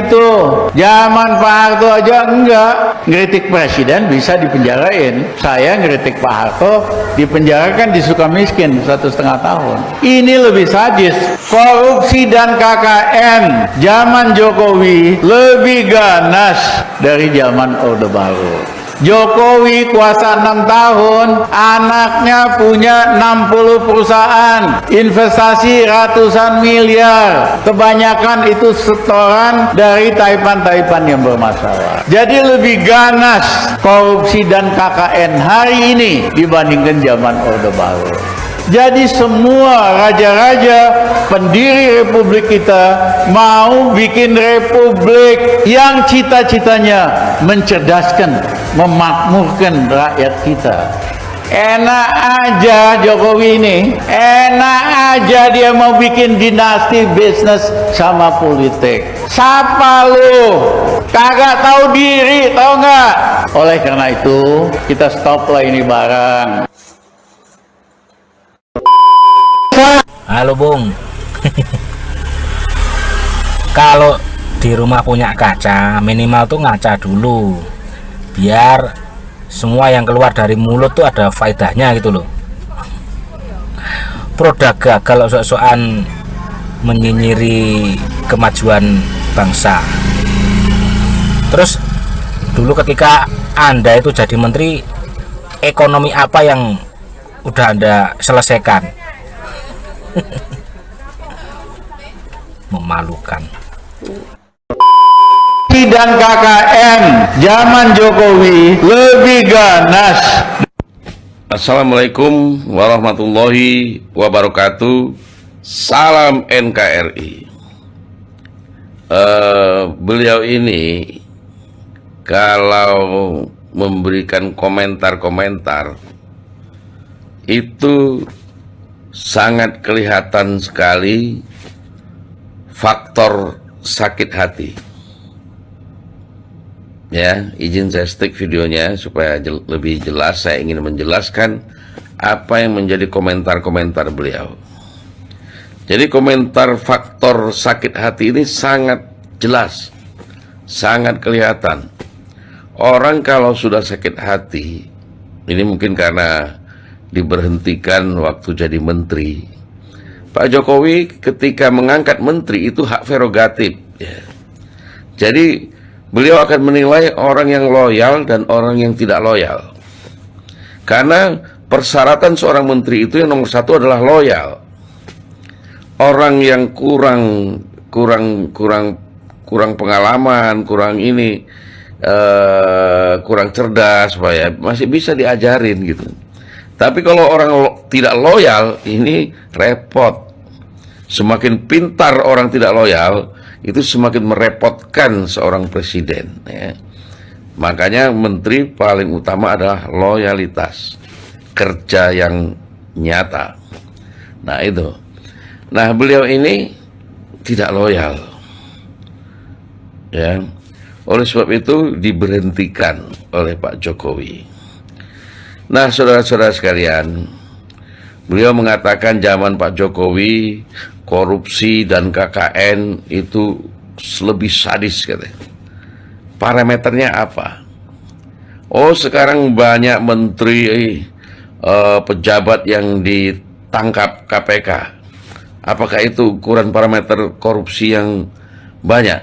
itu. Zaman Pak Harto aja enggak. Ngeritik presiden bisa dipenjarain. Saya ngeritik Pak Harto dipenjarakan di Sukamiskin 1,5 tahun. Ini lebih sadis. Korupsi dan KKN zaman Jokowi lebih ganas dari zaman Orde Baru. Jokowi kuasa 6 tahun, anaknya punya 60 perusahaan, investasi ratusan miliar, kebanyakan itu setoran dari taipan-taipan yang bermasalah. Jadi lebih ganas korupsi dan KKN hari ini dibandingkan zaman Orde Baru. Jadi semua raja-raja pendiri republik kita mau bikin republik yang cita-citanya mencerdaskan, memakmurkan rakyat kita. Enak aja Jokowi ini, enak aja dia mau bikin dinasti bisnis sama politik. Siapa lu? Kagak tahu diri, tahu nggak? Oleh karena itu kita stop lah ini barang. Halo Bung. Kalau di rumah punya kaca, minimal tuh ngaca dulu, biar semua yang keluar dari mulut tuh ada faedahnya gitu loh. Produk gagal sok-sokan menyinyiri kemajuan bangsa. Terus dulu ketika Anda itu jadi menteri, ekonomi apa yang udah Anda selesaikan? Memalukan. Dan KKN zaman Jokowi lebih ganas. Assalamualaikum warahmatullahi wabarakatuh. Salam NKRI. Beliau ini kalau memberikan komentar-komentar itu sangat kelihatan sekali faktor sakit hati. Ya, izin saya stick videonya supaya lebih jelas. Saya ingin menjelaskan apa yang menjadi komentar-komentar beliau. Jadi komentar faktor sakit hati ini sangat jelas, sangat kelihatan. Orang kalau sudah sakit hati, ini mungkin karena diberhentikan waktu jadi menteri. Pak Jokowi ketika mengangkat menteri itu hak prerogatif, ya. Jadi beliau akan menilai orang yang loyal dan orang yang tidak loyal. Karena persyaratan seorang menteri itu yang nomor satu adalah loyal. Orang yang kurang pengalaman, kurang cerdas, masih bisa diajarin gitu. Tapi kalau orang tidak loyal, ini repot. Semakin pintar orang tidak loyal, itu semakin merepotkan seorang presiden, ya. Makanya menteri paling utama adalah loyalitas, kerja yang nyata. Nah itu. Nah beliau ini tidak loyal, ya. Oleh sebab itu diberhentikan oleh Pak Jokowi. Nah saudara-saudara sekalian, beliau mengatakan zaman Pak Jokowi korupsi dan KKN itu lebih sadis katanya. Parameternya apa? Oh sekarang banyak menteri pejabat yang ditangkap KPK. Apakah itu ukuran parameter korupsi yang banyak?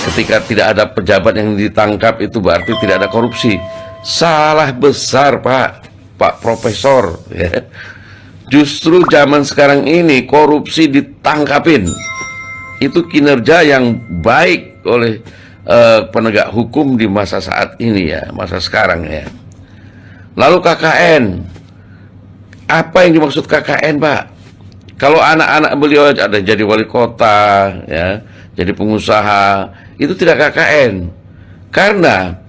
Ketika tidak ada pejabat yang ditangkap itu berarti tidak ada korupsi. Salah besar Pak Profesor, ya. Justru zaman sekarang ini korupsi ditangkapin. Itu kinerja yang baik oleh penegak hukum di masa saat ini, ya, masa sekarang, ya. Lalu KKN, apa yang dimaksud KKN, Pak? Kalau anak-anak beliau ada jadi wali kota, ya, jadi pengusaha, itu tidak KKN. Karena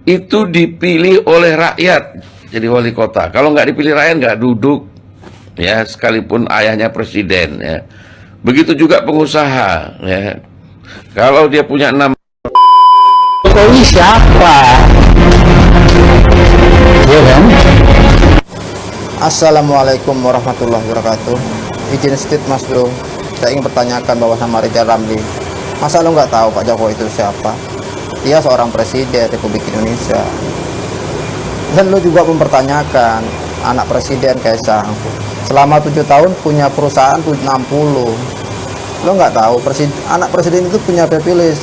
itu dipilih oleh rakyat jadi wali kota. Kalau nggak dipilih rakyat nggak duduk, ya, sekalipun ayahnya presiden, ya. Begitu juga pengusaha, ya. Kalau dia punya 6 Jokowi siapa? Ya kan? Assalamualaikum warahmatullahi wabarakatuh. Izin state Mas Bro, saya ingin pertanyakan bahwa nama Rizal Ramli Masa lo nggak tahu Pak Jokowi itu siapa? Dia seorang presiden Republik Indonesia. Dan lo juga mempertanyakan anak presiden Kaisang selama 7 tahun punya perusahaan 60. Lo nggak tahu anak presiden itu punya privilege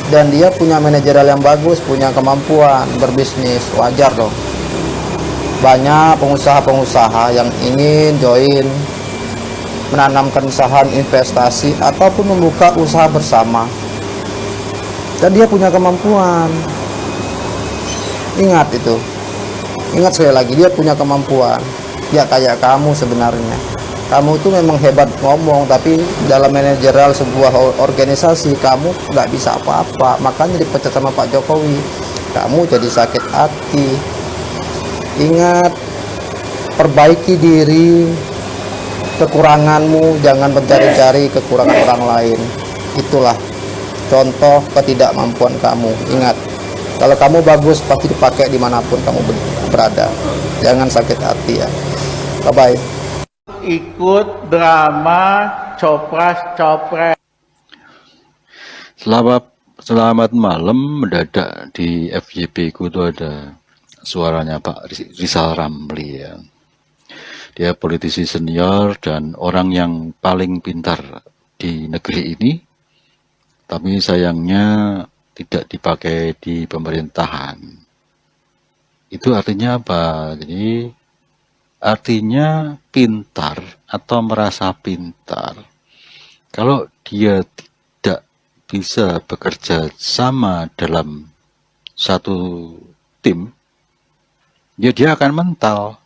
dan dia punya manajerial yang bagus, punya kemampuan berbisnis. Wajar dong. Banyak pengusaha-pengusaha yang ingin join menanamkan saham investasi ataupun membuka usaha bersama, dan dia punya kemampuan. Ingat itu, ingat sekali lagi, dia punya kemampuan. Ya kayak kamu sebenarnya, kamu tuh memang hebat ngomong, tapi dalam manajerial sebuah organisasi kamu nggak bisa apa-apa. Makanya dipecat sama Pak Jokowi, kamu jadi sakit hati. Ingat, perbaiki diri, kekuranganmu, jangan mencari-cari kekurangan orang lain. Itulah contoh ketidakmampuan kamu. Ingat, kalau kamu bagus pasti dipakai dimanapun kamu berada. Jangan sakit hati ya. Bye-bye. Ikut drama copras-copres. Selamat malam. Mendadak di FYP ku itu ada suaranya Pak Rizal Ramli ya. Dia politisi senior dan orang yang paling pintar di negeri ini, tapi sayangnya tidak dipakai di pemerintahan. Itu artinya apa? Jadi artinya pintar atau merasa pintar. Kalau dia tidak bisa bekerja sama dalam satu tim, ya dia akan mental,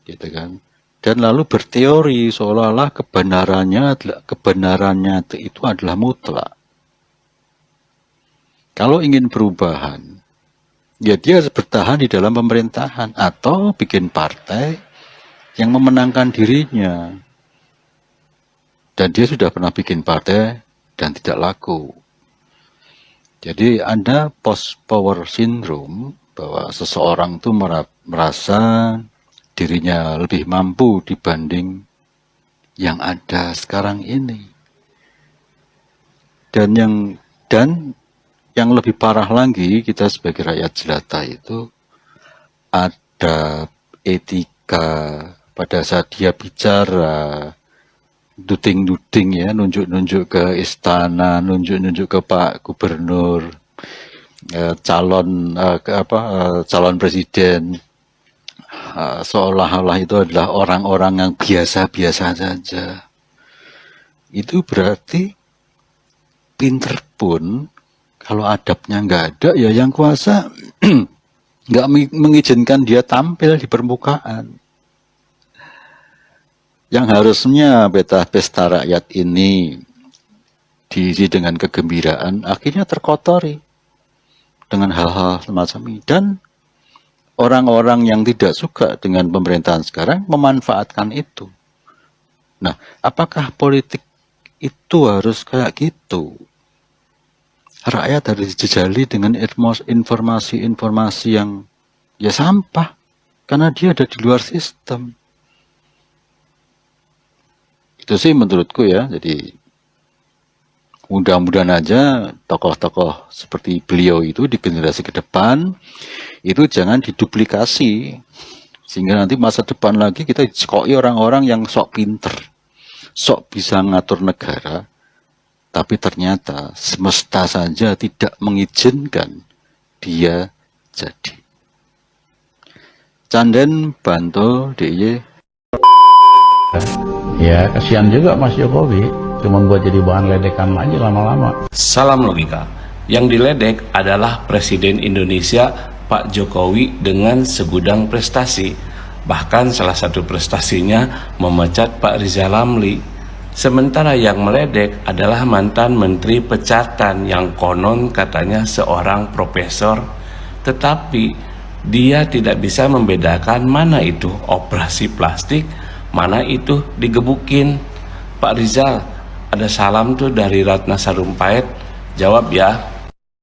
gitu kan. Dan lalu berteori seolah-olah kebenarannya itu adalah mutlak. Kalau ingin perubahan, ya dia harus bertahan di dalam pemerintahan atau bikin partai yang memenangkan dirinya. Dan dia sudah pernah bikin partai dan tidak laku. Jadi ada post power syndrome, bahwa seseorang itu merasa dirinya lebih mampu dibanding yang ada sekarang ini. Dan yang lebih parah lagi, kita sebagai rakyat jelata itu ada etika pada saat dia bicara, duding-duding ya, nunjuk-nunjuk ke istana, nunjuk-nunjuk ke Pak Gubernur, calon presiden, seolah-olah itu adalah orang-orang yang biasa-biasa saja. Itu berarti pinter pun kalau adabnya nggak ada, ya yang kuasa nggak mengizinkan dia tampil di permukaan. Yang harusnya pesta rakyat ini diisi dengan kegembiraan, akhirnya terkotori dengan hal-hal semacam ini. Dan orang-orang yang tidak suka dengan pemerintahan sekarang memanfaatkan itu. Nah, apakah politik itu harus kayak gitu? Rakyat harus dijajali dengan informasi-informasi yang ya sampah, karena dia ada di luar sistem. Itu sih menurutku ya. Jadi mudah-mudahan aja tokoh-tokoh seperti beliau itu di generasi ke depan itu jangan diduplikasi, sehingga nanti masa depan lagi kita dicekoki orang-orang yang sok pinter, sok bisa ngatur negara, tapi ternyata semesta saja tidak mengizinkan dia jadi. Canden Bantul DIY. Ya, kasihan juga Mas Jokowi, cuma buat jadi bahan ledekan aja lama-lama. Salam logika. Yang diledek adalah Presiden Indonesia Pak Jokowi dengan segudang prestasi. Bahkan salah satu prestasinya memecat Pak Rizal Ramli. Sementara yang meledek adalah mantan Menteri Pecatan yang konon katanya seorang profesor, tetapi dia tidak bisa membedakan mana itu operasi plastik, mana itu digebukin. Pak Rizal, ada salam tuh dari Ratna Sarumpait, jawab ya.